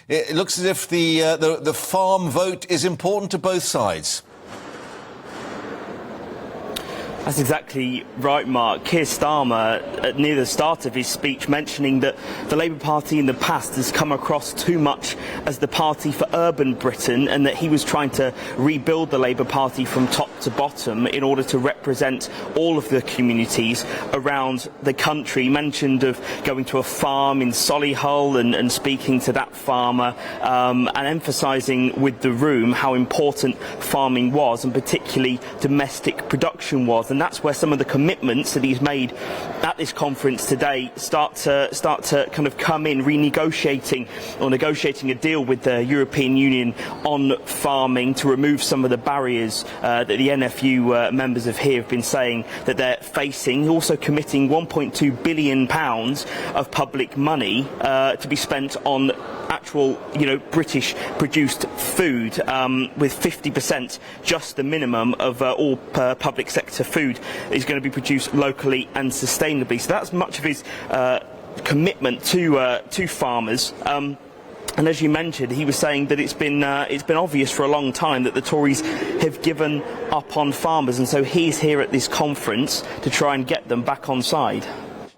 It looks as if the farm vote is important to both sides. That's exactly right, Mark. Keir Starmer, near the start of his speech, mentioning that the Labour Party in the past has come across too much as the party for urban Britain, and that he was trying to rebuild the Labour Party from top to bottom in order to represent all of the communities around the country. He mentioned of going to a farm in Solihull and speaking to that farmer, and emphasising with the room how important farming was, and particularly domestic production was. And that's where some of the commitments that he's made at this conference today start to kind of come in, renegotiating or negotiating a deal with the European Union on farming to remove some of the barriers that the NFU members of here have been saying that they're facing. Also committing £1.2 billion of public money to be spent on actual, British produced food, with 50% just the minimum of all public sector food is going to be produced locally and sustainably. So that's much of his commitment to farmers. And as you mentioned, he was saying that it's been obvious for a long time that the Tories have given up on farmers, and so he's here at this conference to try and get them back on side.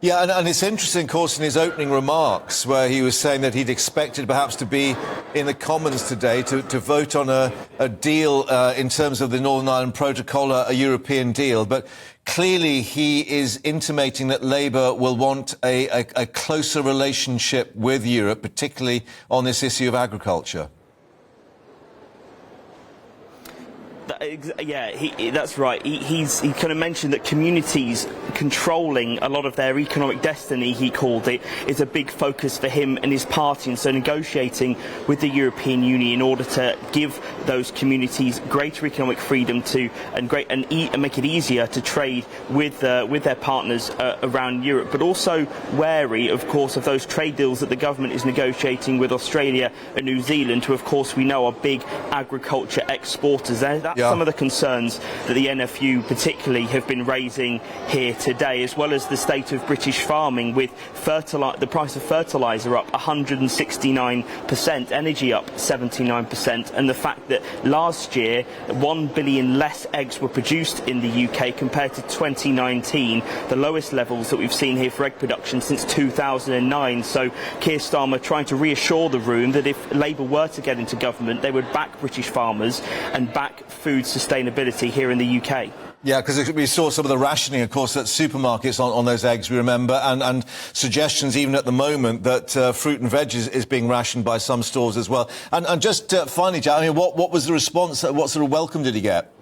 Yeah, and it's interesting, of course, in his opening remarks, where he was saying that he'd expected perhaps to be in the Commons today to vote on a deal in terms of the Northern Ireland Protocol, a European deal. But clearly he is intimating that Labour will want a closer relationship with Europe, particularly on this issue of agriculture. Yeah, that's right. He kind of mentioned that communities controlling a lot of their economic destiny, he called it, is a big focus for him and his party, and so negotiating with the European Union in order to give those communities greater economic freedom and make it easier to trade with their partners around Europe, but also wary, of course, of those trade deals that the government is negotiating with Australia and New Zealand, who, of course, we know are big agriculture exporters. That's some of the concerns that the NFU particularly have been raising here today, as well as the state of British farming, with the price of fertiliser up 169%, energy up 79%, and the fact that last year 1 billion less eggs were produced in the UK compared to 2019, the lowest levels that we've seen here for egg production since 2009. So Keir Starmer trying to reassure the room that if Labour were to get into government, they would back British farmers and back food sustainability here in the UK. Yeah, because we saw some of the rationing, of course, at supermarkets on those eggs, we remember, and suggestions even at the moment that fruit and veg is being rationed by some stores as well. And just finally, Jack, I mean, what was the response? What sort of welcome did he get?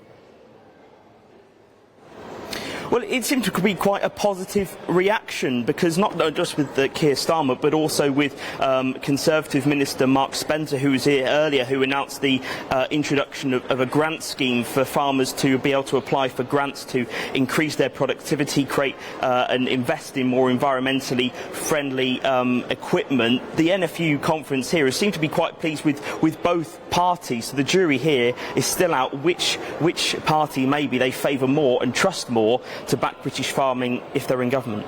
Well, it seemed to be quite a positive reaction, because not just with Keir Starmer, but also with Conservative Minister Mark Spencer, who was here earlier, who announced the introduction of a grant scheme for farmers to be able to apply for grants to increase their productivity, create and invest in more environmentally friendly equipment. The NFU conference here has seemed to be quite pleased with both parties. So the jury here is still out which party maybe they favour more and trust more to back British farming if they're in government.